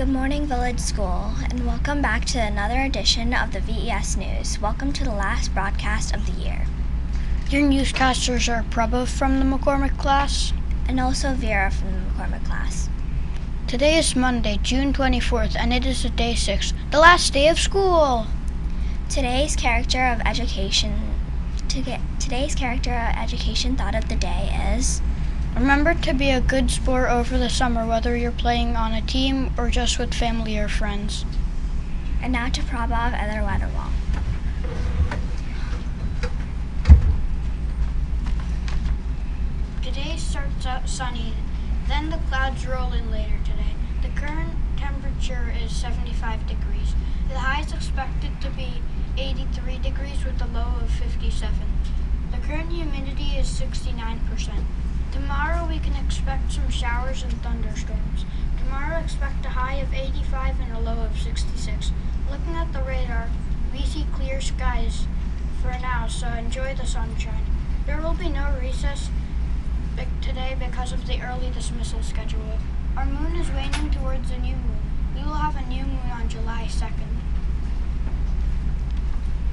Good morning, Village School, and welcome back to another edition of the VES News. Welcome to the last broadcast of the year. Your newscasters are Prabhav from the McCormick's class and also Veera from the McCormick's class. Today is Monday, June 24th, and it is day 6, the last day of school. Today's character of education thought of the day is: remember to be a good sport over the summer, whether you're playing on a team or just with family or friends. And now to Prabhav and their ladder wall. Today starts out sunny, then the clouds roll in later today. The current temperature is 75 degrees. The high is expected to be 83 degrees with a low of 57. The current humidity is 69%. Tomorrow we can expect some showers and thunderstorms. Tomorrow expect a high of 85 and a low of 66. Looking at the radar, we see clear skies for now, so enjoy the sunshine. There will be no recess today because of the early dismissal schedule. Our moon is waning towards a new moon. We will have a new moon on July 2nd.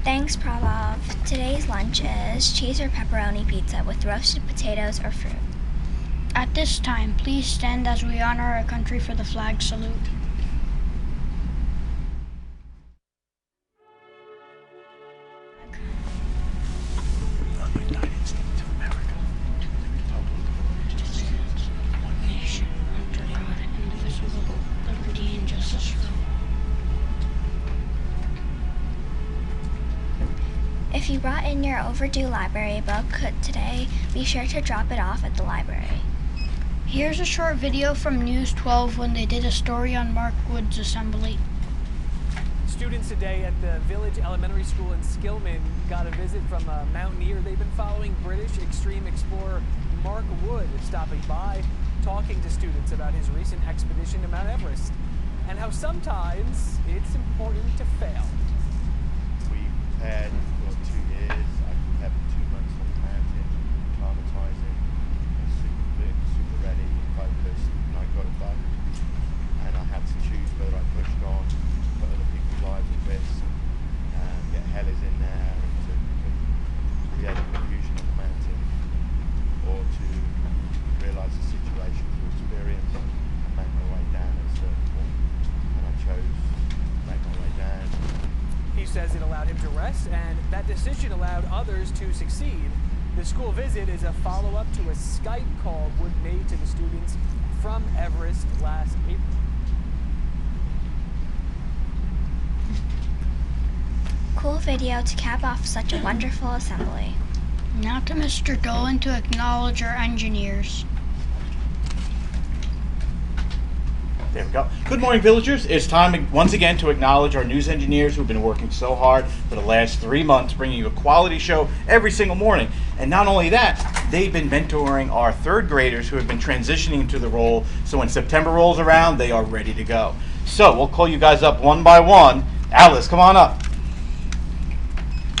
Thanks, Prabhav. Today's lunch is cheese or pepperoni pizza with roasted potatoes or fruit. At this time, please stand as we honor our country for the flag salute. United States of America, to the republic which stands, one nation, under God, indivisible, liberty and justice for all. If you brought in your overdue library book today, be sure to drop it off at the library. Here's a short video from News 12 when they did a story on Mark Wood's assembly. Students today at the Village Elementary School in Skillman got a visit from a mountaineer they've been following. British extreme explorer Mark Wood is stopping by, talking to students about his recent expedition to Mount Everest and how sometimes it's important to fail. We prepared for 2 years. I prepared for 2 months on the mountain, climatizing, super ready, focused, and I got it done. And I had to choose whether I pushed on, put other people's lives at risk, and get hellies in there, and to create a confusion on the mountain, or to realise the situation through experience and make my way down at a certain point. And I chose to make my way down. He says it allowed him to rest, and that decision allowed others to succeed. The school visit is a follow-up to a Skype call Wood made to the students from Everest last April. Cool video to cap off such a wonderful assembly. Now to Mr. Dolan to acknowledge our engineers. There we go. Good morning, villagers. It's time once again to acknowledge our news engineers who've been working so hard for the last 3 months, bringing you a quality show every single morning. And not only that, they've been mentoring our 3rd graders who have been transitioning into the role, so when September rolls around, they are ready to go. So we'll call you guys up one by one. Alice, come on up.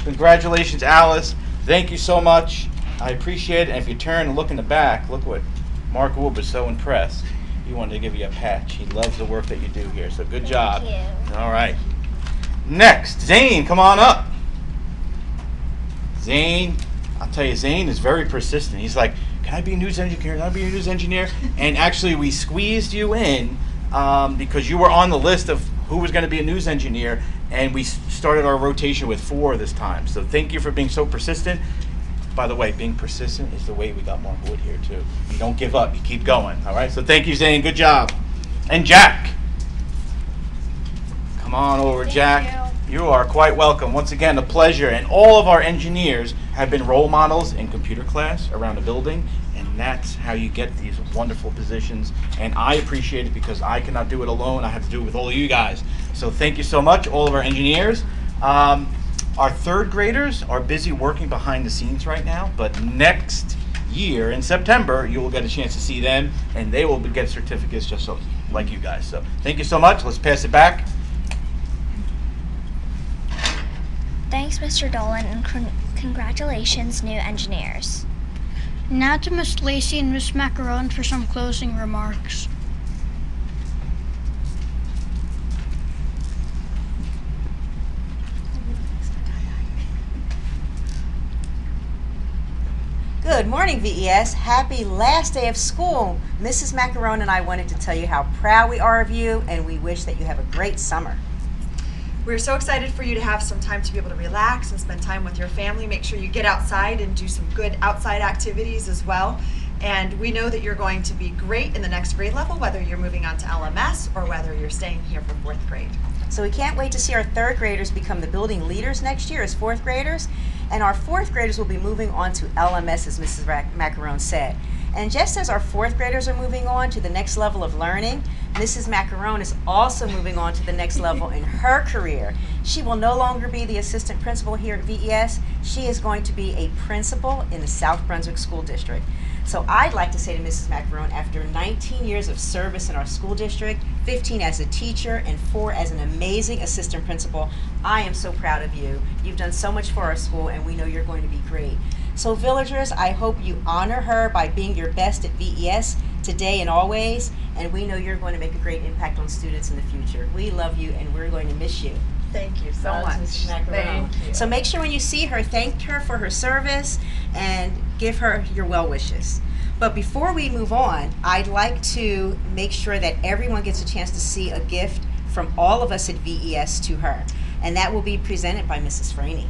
Congratulations, Alice. Thank you so much. I appreciate it. And if you turn and look in the back, look what Mark Wood was so impressed. He wanted to give you a patch. He loves the work that you do here, so good job. Thank you. All right. Next, Zane, come on up. Zane, I'll tell you, Zane is very persistent. He's like, can I be a news engineer? Can I be a news engineer? And actually, we squeezed you in because you were on the list of who was going to be a news engineer, and we started our rotation with 4 this time. So thank you for being so persistent. By the way, being persistent is the way we got Mark Wood here, too. You don't give up. You keep going. All right? So thank you, Zane. Good job. And Jack. Come on over, Jack. You are quite welcome. Once again, a pleasure. And all of our engineers have been role models in computer class around the building, and that's how you get these wonderful positions. And I appreciate it because I cannot do it alone. I have to do it with all of you guys. So thank you so much, all of our engineers. Our 3rd graders are busy working behind the scenes right now, but next year in September, you will get a chance to see them, and they will get certificates just so like you guys. So thank you so much. Let's pass it back. Thanks, Mr. Dolan, and congratulations, new engineers. Now to Miss Lacey and Miss Macaron for some closing remarks. Good morning, VES. Happy last day of school. Mrs. Macarone and I wanted to tell you how proud we are of you, and we wish that you have a great summer. We're so excited for you to have some time to be able to relax and spend time with your family. Make sure you get outside and do some good outside activities as well. And we know that you're going to be great in the next grade level, whether you're moving on to LMS or whether you're staying here for 4th grade. So we can't wait to see our 3rd graders become the building leaders next year as 4th graders. And our 4th graders will be moving on to LMS, as Mrs. Macarone said. And just as our 4th graders are moving on to the next level of learning, Mrs. Macarone is also moving on to the next level in her career. She will no longer be the assistant principal here at VES. She is going to be a principal in the South Brunswick School District. So I'd like to say to Mrs. Macarone, after 19 years of service in our school district, 15 as a teacher and 4 as an amazing assistant principal, I am so proud of you. You've done so much for our school, and we know you're going to be great. So villagers, I hope you honor her by being your best at VES today and always, and we know you're going to make a great impact on students in the future. We love you, and we're going to miss you. Thank you so much. Mrs. Macarone. Thank you. So make sure when you see her, thank her for her service and give her your well wishes. But before we move on, I'd like to make sure that everyone gets a chance to see a gift from all of us at VES to her. And that will be presented by Mrs. Franey.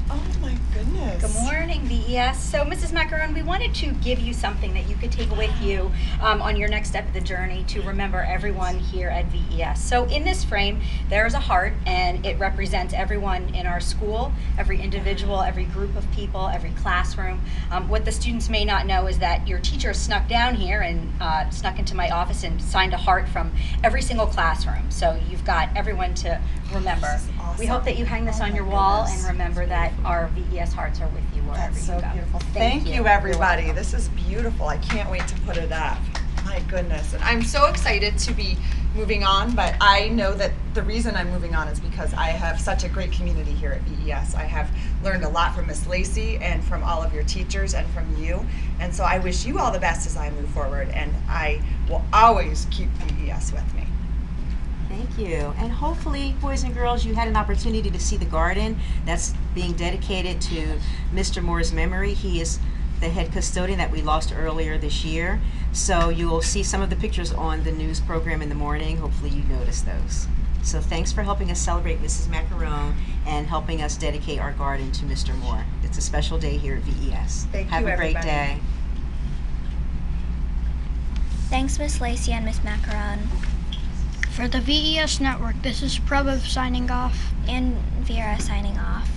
Oh my goodness. Good morning, VES. So, Mrs. Macarone, we wanted to give you something that you could take with you on your next step of the journey to remember everyone here at VES. So, in this frame, there's a heart, and it represents everyone in our school, every individual, every group of people, every classroom. What the students may not know is that your teacher snuck down here and snuck into my office and signed a heart from every single classroom. So, you've got everyone to remember. Awesome. We hope that you hang this on your wall and remember that our VES hearts are with you wherever That's so you go. beautiful. Thank Thank you, everybody. This is beautiful. I can't wait to put it up. My goodness. And I'm so excited to be moving on, but I know that the reason I'm moving on is because I have such a great community here at VES. I have learned a lot from Miss Lacey and from all of your teachers and from you. And so I wish you all the best as I move forward, and I will always keep VES with me. Thank you. And hopefully, boys and girls, you had an opportunity to see the garden that's being dedicated to Mr. Moore's memory. He is the head custodian that we lost earlier this year. So you will see some of the pictures on the news program in the morning. Hopefully you notice those. So thanks for helping us celebrate Mrs. Macarone and helping us dedicate our garden to Mr. Moore. It's a special day here at VES. Thank Have you, a great everybody. day. Thanks, Miss Lacey and Miss Macaron. For the VES Network, this is Prabhav signing off. And Veera signing off.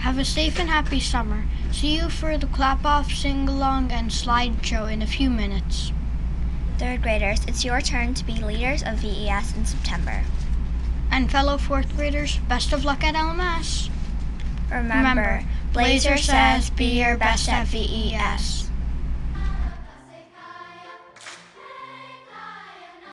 Have a safe and happy summer. See you for the clap-off, sing-along, and slideshow in a few minutes. 3rd graders, it's your turn to be leaders of VES in September. And fellow 4th graders, best of luck at LMS. Remember, Blazer says be your best at VES.